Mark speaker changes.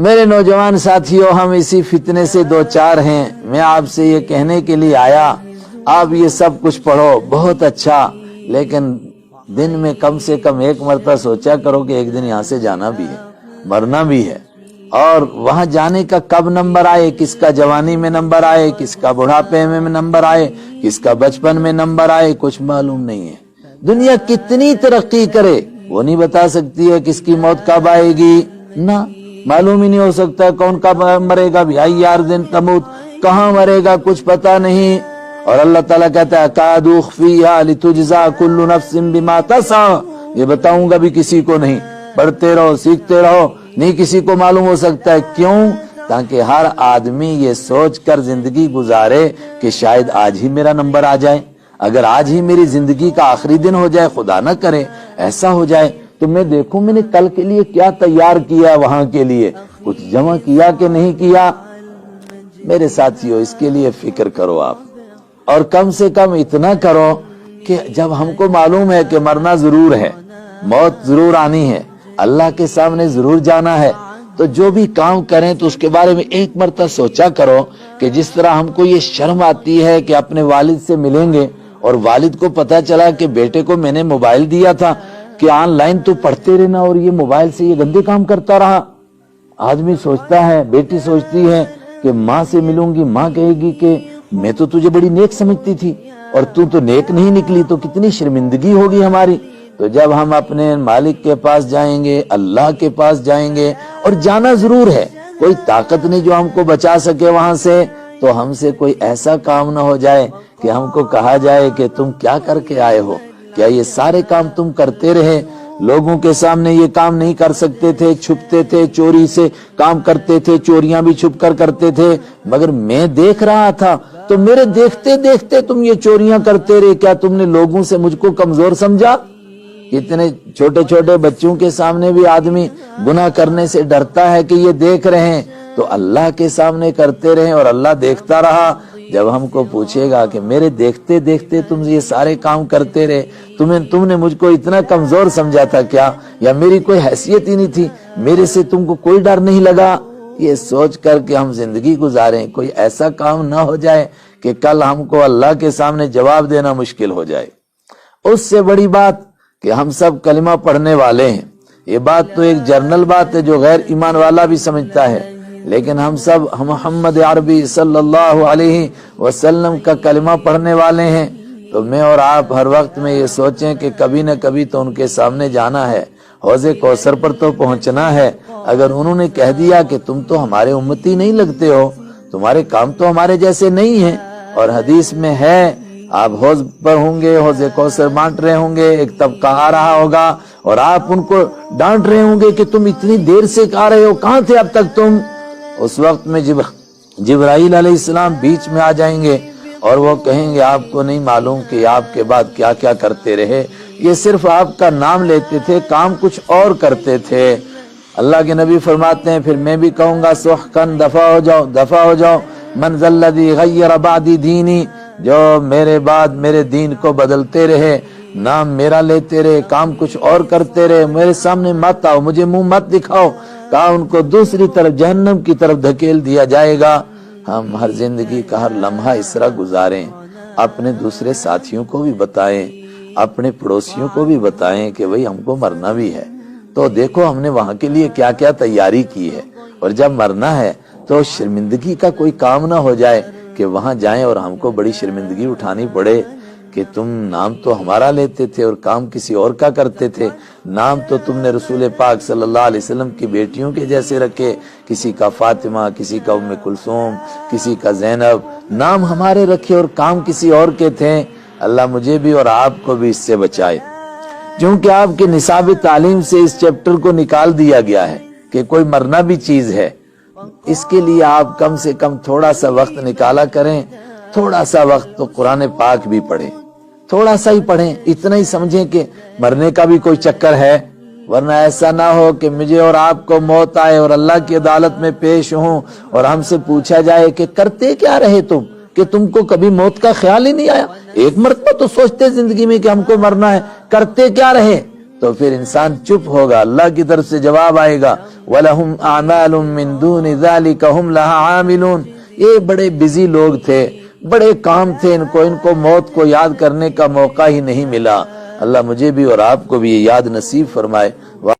Speaker 1: میرے نوجوان ساتھیوں، ہم اسی فتنے سے دو چار ہیں۔ میں آپ سے یہ کہنے کے لیے آیا، آپ یہ سب کچھ پڑھو بہت اچھا، لیکن دن میں کم سے کم ایک مرتبہ سوچا کرو کہ ایک دن یہاں سے جانا بھی ہے، مرنا بھی ہے، اور وہاں جانے کا کب نمبر آئے، کس کا جوانی میں نمبر آئے، کس کا بڑھاپے میں نمبر آئے، کس کا بچپن میں نمبر آئے، کچھ معلوم نہیں ہے۔ دنیا کتنی ترقی کرے وہ نہیں بتا سکتی ہے کس کی موت کب آئے گی، نہ معلوم ہی نہیں ہو سکتا کون کب مرے گا، بھائی یار دن تموت، کہاں مرے گا کچھ پتا نہیں۔ اور اللہ تعالیٰ کہتا ہے اکاد اخفیہا لتجزا کل نفس بما تسعی، یہ بتاؤں گا بھی کسی کو نہیں، پڑھتے رہو سیکھتے رہو، نہیں کسی کو معلوم ہو سکتا ہے۔ کیوں؟ تاکہ ہر آدمی یہ سوچ کر زندگی گزارے کہ شاید آج ہی میرا نمبر آ جائے، اگر آج ہی میری زندگی کا آخری دن ہو جائے، خدا نہ کرے ایسا ہو جائے تو میں دیکھوں میں نے کل کے لیے کیا تیار کیا، وہاں کے لیے کچھ جمع کیا کہ نہیں کیا۔ میرے ساتھیوں، اس کے لیے فکر کرو آپ، اور کم سے کم اتنا کرو کہ جب ہم کو معلوم ہے کہ مرنا ضرور ہے، موت ضرور آنی ہے، اللہ کے سامنے ضرور جانا ہے، تو جو بھی کام کریں تو اس کے بارے میں ایک مرتبہ سوچا کرو کہ جس طرح ہم کو یہ شرم آتی ہے کہ اپنے والد سے ملیں گے اور والد کو پتا چلا کہ بیٹے کو میں نے موبائل دیا تھا کہ آن لائن تو پڑھتے رہنا اور یہ موبائل سے یہ گندے کام کرتا رہا۔ آدمی سوچتا ہے، بیٹی سوچتی ہے کہ ماں سے ملوں گی، ماں کہے گی کہ میں تو تجھے بڑی نیک سمجھتی تھی اور تو نیک نہیں نکلی، تو کتنی شرمندگی ہوگی ہماری۔ تو جب ہم اپنے مالک کے پاس جائیں گے، اللہ کے پاس جائیں گے، اور جانا ضرور ہے، کوئی طاقت نہیں جو ہم کو بچا سکے وہاں سے، تو ہم سے کوئی ایسا کام نہ ہو جائے کہ ہم کو کہا جائے کہ تم کیا کر کے آئے ہو، کیا یہ سارے کام تم کرتے رہے؟ لوگوں کے سامنے یہ کام نہیں کر سکتے تھے، چھپتے تھے، چوری سے کام کرتے تھے، چوریاں بھی چھپ کر کرتے تھے، مگر میں دیکھ رہا تھا تو میرے دیکھتے دیکھتے تم یہ چوریاں کرتے رہے، کیا تم نے لوگوں سے مجھ کو کمزور سمجھا؟ اتنے چھوٹے چھوٹے بچوں کے سامنے بھی آدمی گناہ کرنے سے ڈرتا ہے کہ یہ دیکھ رہے ہیں، تو اللہ کے سامنے کرتے رہے اور اللہ دیکھتا رہا۔ جب ہم کو پوچھے گا کہ میرے دیکھتے دیکھتے تم یہ سارے کام کرتے رہے، تم نے مجھ کو اتنا کمزور سمجھا تھا کیا، یا میری کوئی حیثیت ہی نہیں تھی، میرے سے تم کو کوئی ڈر نہیں لگا؟ یہ سوچ کر کہ ہم زندگی گزاریں، کوئی ایسا کام نہ ہو جائے کہ کل ہم کو اللہ کے سامنے جواب دینا مشکل ہو جائے۔ اس سے بڑی بات کہ ہم سب کلمہ پڑھنے والے ہیں، یہ بات تو ایک جرنل بات ہے جو غیر ایمان والا بھی سمجھتا ہے، لیکن ہم سب محمد عربی صلی اللہ علیہ وسلم کا کلمہ پڑھنے والے ہیں، تو میں اور آپ ہر وقت میں یہ سوچیں کہ کبھی نہ کبھی تو ان کے سامنے جانا ہے، حوض کوثر پر تو پہنچنا ہے۔ اگر انہوں نے کہہ دیا کہ تم تو ہمارے امتی نہیں لگتے ہو، تمہارے کام تو ہمارے جیسے نہیں ہیں، اور حدیث میں ہے آپ حوض پر ہوں گے، حوض کوثر بانٹ رہے ہوں گے، ایک طبقہ آ رہا ہوگا اور آپ ان کو ڈانٹ رہے ہوں گے کہ تم اتنی دیر سے آ رہے ہو، کہاں تھے اب تک تم؟ اس وقت میں جبرائیل علیہ السلام بیچ میں آ جائیں گے اور وہ کہیں گے آپ کو نہیں معلوم کہ آپ کے بعد کیا کیا کرتے رہے، یہ صرف آپ کا نام لیتے تھے، کام کچھ اور کرتے تھے۔ اللہ کے نبی فرماتے ہیں پھر میں بھی کہوں گا سحقاً، دفع ہو جاؤ، دفع ہو جاؤ، من ذا الذی غیر بعدی دینی، جو میرے بعد میرے دین کو بدلتے رہے، نام میرا لیتے رہے، کام کچھ اور کرتے رہے، میرے سامنے مت آؤ، مجھے منہ مت دکھاؤ، کہا ان کو دوسری طرف جہنم کی طرف دھکیل دیا جائے گا۔ ہم ہر زندگی کا ہر لمحہ اس طرح گزاریں، اپنے دوسرے ساتھیوں کو بھی بتائیں، اپنے پڑوسیوں کو بھی بتائیں کہ بھئی ہم کو مرنا بھی ہے، تو دیکھو ہم نے وہاں کے لیے کیا کیا تیاری کی ہے، اور جب مرنا ہے تو شرمندگی کا کوئی کام نہ ہو جائے کہ وہاں جائیں اور ہم کو بڑی شرمندگی اٹھانی پڑے کہ تم نام تو ہمارا لیتے تھے اور کام کسی اور کا کرتے تھے، نام تو تم نے رسول پاک صلی اللہ علیہ وسلم کی بیٹیوں کے جیسے رکھے، کسی کا فاطمہ، کسی کا ام کلثوم، کسی کا زینب، نام ہمارے رکھے اور کام کسی اور کے تھے۔ اللہ مجھے بھی اور آپ کو بھی اس سے بچائے، کیونکہ آپ کے نصاب تعلیم سے اس چیپٹر کو نکال دیا گیا ہے کہ کوئی مرنا بھی چیز ہے۔ اس کے لیے آپ کم سے کم تھوڑا سا وقت نکالا کریں، تھوڑا سا وقت تو قرآن پاک بھی پڑھیں، تھوڑا سا ہی پڑھیں، اتنا ہی سمجھیں کہ مرنے کا بھی کوئی چکر ہے، ورنہ ایسا نہ ہو کہ مجھے اور آپ کو موت آئے اور اللہ کی عدالت میں پیش ہوں اور ہم سے پوچھا جائے کہ کرتے کیا رہے تم، کہ تم کو کبھی موت کا خیال ہی نہیں آیا، ایک مرتبہ تو سوچتے زندگی میں کہ ہم کو مرنا ہے، کرتے کیا رہے؟ تو پھر انسان چپ ہوگا، اللہ کی طرف سے جواب آئے گا وَلَهُمْ أَعْمَالٌ مِّن دُونِ ذَلِكَ هُمْ لَهَا عَامِلُونَ۔ یہ بڑے بزی لوگ تھے، بڑے کام تھے، ان کو موت کو یاد کرنے کا موقع ہی نہیں ملا۔ اللہ مجھے بھی اور آپ کو بھی یہ یاد نصیب فرمائے۔